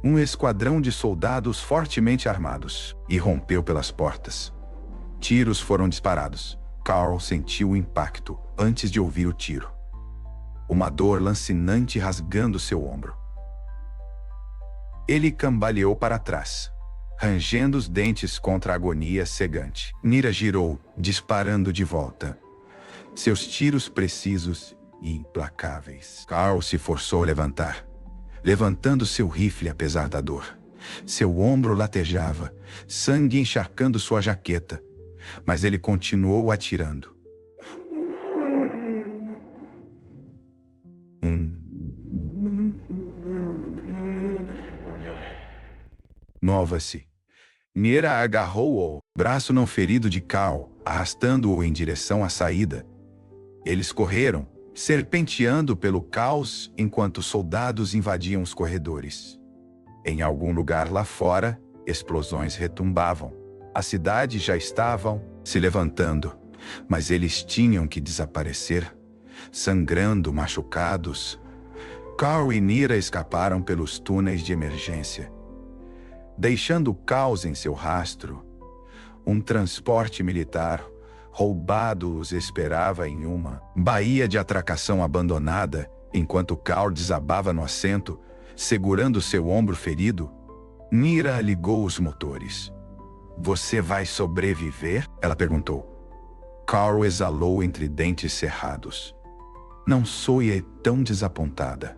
Um esquadrão de soldados fortemente armados irrompeu pelas portas. Tiros foram disparados. Carl sentiu o impacto antes de ouvir o tiro. Uma dor lancinante rasgando seu ombro. Ele cambaleou para trás, rangendo os dentes contra a agonia cegante. Nira girou, disparando de volta. Seus tiros precisos e implacáveis. Carl se forçou a levantar, levantando seu rifle apesar da dor. Seu ombro latejava, sangue encharcando sua jaqueta. Mas ele continuou atirando. Nova-se. Nira agarrou o braço não ferido de Cal, arrastando-o em direção à saída. Eles correram, serpenteando pelo caos enquanto soldados invadiam os corredores. Em algum lugar lá fora, explosões retumbavam. A cidade já estava se levantando, mas eles tinham que desaparecer, sangrando, machucados. Carl e Nira escaparam pelos túneis de emergência, deixando o caos em seu rastro. Um transporte militar roubado os esperava em uma baía de atracação abandonada, enquanto Carl desabava no assento, segurando seu ombro ferido. Nira ligou os motores. Você vai sobreviver? Ela perguntou. Carl exalou entre dentes cerrados. Não sou tão desapontada.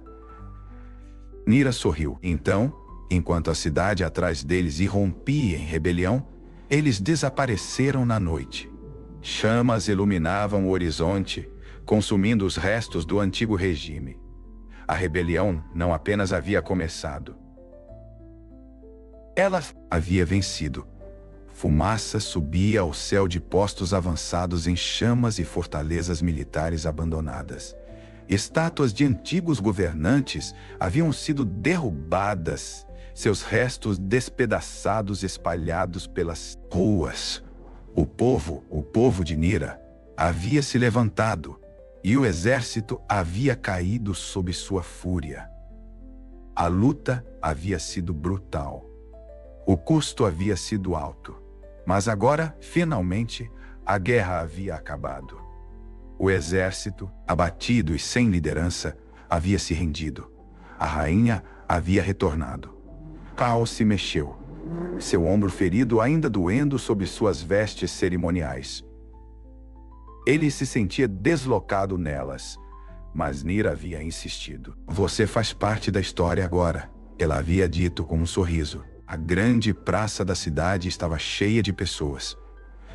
Nira sorriu. Então, enquanto a cidade atrás deles irrompia em rebelião, eles desapareceram na noite. Chamas iluminavam o horizonte, consumindo os restos do antigo regime. A rebelião não apenas havia começado. Ela havia vencido. Fumaça subia ao céu de postos avançados em chamas e fortalezas militares abandonadas. Estátuas de antigos governantes haviam sido derrubadas, seus restos despedaçados espalhados pelas ruas. O povo de Nira, havia se levantado, e o exército havia caído sob sua fúria. A luta havia sido brutal. O custo havia sido alto. Mas agora, finalmente, a guerra havia acabado. O exército, abatido e sem liderança, havia se rendido. A rainha havia retornado. Cal se mexeu, seu ombro ferido ainda doendo sob suas vestes cerimoniais. Ele se sentia deslocado nelas, mas Nira havia insistido. Você faz parte da história agora, ela havia dito com um sorriso. A grande praça da cidade estava cheia de pessoas.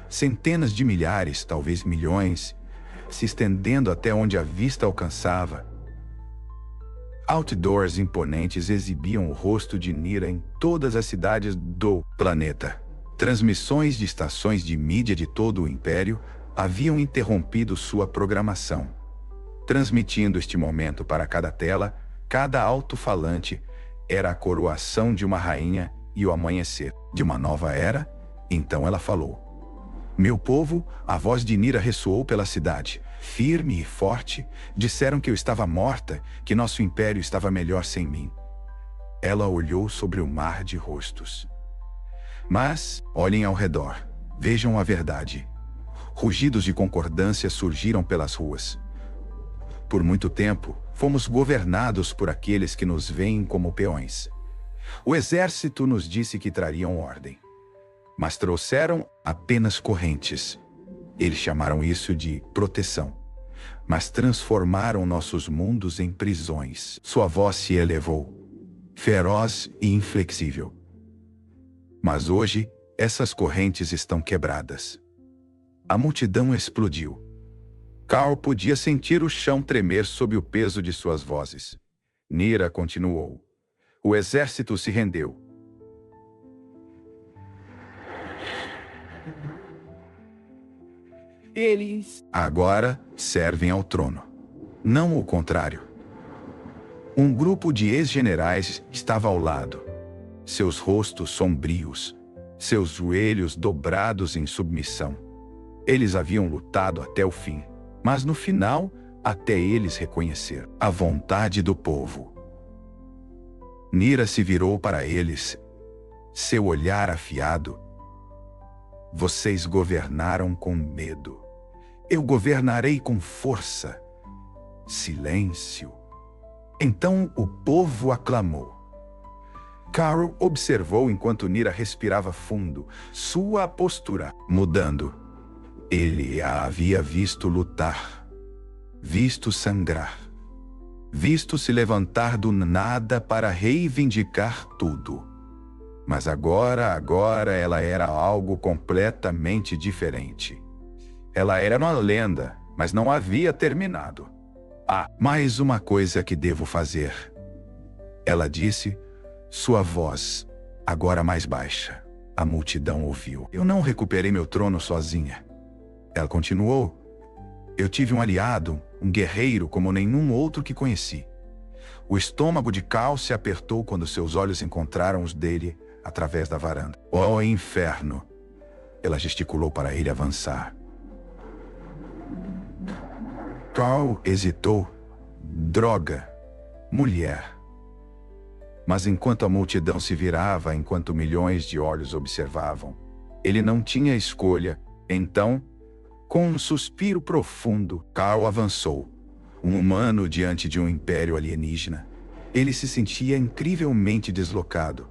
Centenas de milhares, talvez milhões, se estendendo até onde a vista alcançava. Outdoors imponentes exibiam o rosto de Nira em todas as cidades do planeta. Transmissões de estações de mídia de todo o Império haviam interrompido sua programação, transmitindo este momento para cada tela. Cada alto-falante era a coroação de uma rainha e o amanhecer de uma nova era. Então ela falou. Meu povo, a voz de Nira ressoou pela cidade, firme e forte. Disseram que eu estava morta, que nosso império estava melhor sem mim. Ela olhou sobre o mar de rostos. Mas, olhem ao redor, vejam a verdade. Rugidos de concordância surgiram pelas ruas. Por muito tempo, fomos governados por aqueles que nos veem como peões. O exército nos disse que trariam ordem, mas trouxeram apenas correntes. Eles chamaram isso de proteção, mas transformaram nossos mundos em prisões. Sua voz se elevou, feroz e inflexível. Mas hoje, essas correntes estão quebradas. A multidão explodiu. Carl podia sentir o chão tremer sob o peso de suas vozes. Nira continuou. O exército se rendeu. Eles agora servem ao trono, não o contrário. Um grupo de ex-generais estava ao lado, seus rostos sombrios, seus joelhos dobrados em submissão. Eles haviam lutado até o fim, mas no final, até eles reconheceram a vontade do povo. Nira se virou para eles, seu olhar afiado. Vocês governaram com medo. Eu governarei com força. Silêncio. Então o povo aclamou. Carl observou enquanto Nira respirava fundo, sua postura mudando. Ele a havia visto lutar, visto sangrar, visto se levantar do nada para reivindicar tudo. Mas agora ela era algo completamente diferente. Ela era uma lenda, mas não havia terminado. Há mais uma coisa que devo fazer. Ela disse, sua voz, agora mais baixa. A multidão ouviu. Eu não recuperei meu trono sozinha. Ela continuou. Eu tive um aliado, um guerreiro como nenhum outro que conheci. O estômago de Carl se apertou quando seus olhos encontraram os dele através da varanda. Oh, inferno! Ela gesticulou para ele avançar. Carl hesitou. Droga! Mulher! Mas enquanto a multidão se virava, enquanto milhões de olhos observavam, ele não tinha escolha. Então, com um suspiro profundo, Carl avançou. Um humano diante de um império alienígena. Ele se sentia incrivelmente deslocado.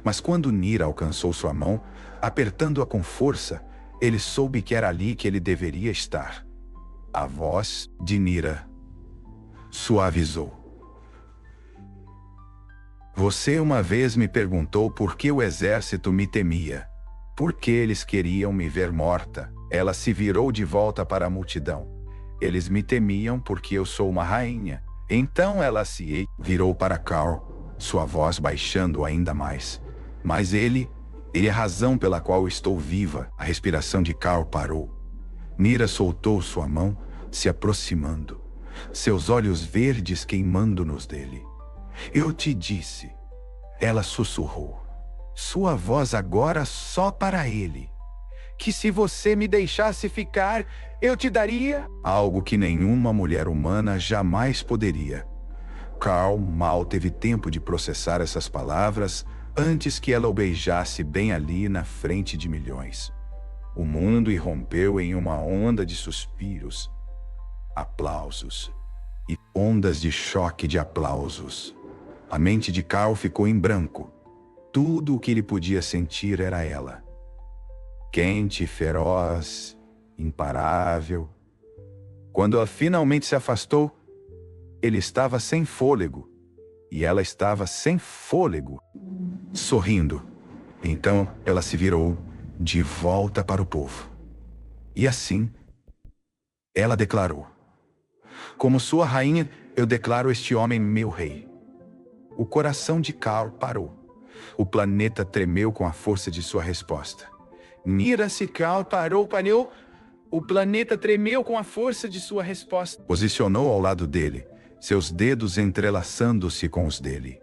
Mas quando Nira alcançou sua mão, apertando-a com força, ele soube que era ali que ele deveria estar. A voz de Nira suavizou. Você uma vez me perguntou por que o exército me temia. Por que eles queriam me ver morta? Ela se virou de volta para a multidão. Eles me temiam porque eu sou uma rainha. Então ela se virou para Carl, sua voz baixando ainda mais. Mas ele é a razão pela qual estou viva. A respiração de Carl parou. Nira soltou sua mão, se aproximando, seus olhos verdes queimando nos dele. Eu te disse. Ela sussurrou. Sua voz agora só para ele. Que se você me deixasse ficar, eu te daria algo que nenhuma mulher humana jamais poderia. Carl mal teve tempo de processar essas palavras antes que ela o beijasse bem ali na frente de milhões. O mundo irrompeu em uma onda de suspiros, aplausos e ondas de choque de aplausos. A mente de Carl ficou em branco. Tudo o que ele podia sentir era ela. Quente, feroz, imparável, Quando ela finalmente se afastou, ele estava sem fôlego, e ela estava sem fôlego, sorrindo. Então ela se virou de volta para o povo. E assim, ela declarou: como sua rainha, eu declaro este homem meu rei. O coração de Carl parou. O planeta tremeu com a força de sua resposta. Mira-se, Carl parou. O planeta tremeu com a força de sua resposta. Posicionou ao lado dele, seus dedos entrelaçando-se com os dele.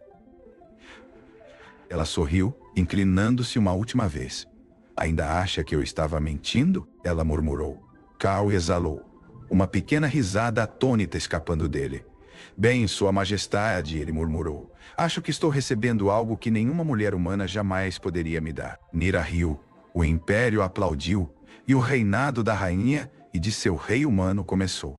Ela sorriu, inclinando-se uma última vez. Ainda acha que eu estava mentindo? Ela murmurou. Carl exalou, uma pequena risada atônita escapando dele. Bem, Sua Majestade, ele murmurou. Acho que estou recebendo algo que nenhuma mulher humana jamais poderia me dar. Nira riu, o império aplaudiu, e o reinado da rainha e de seu rei humano começou.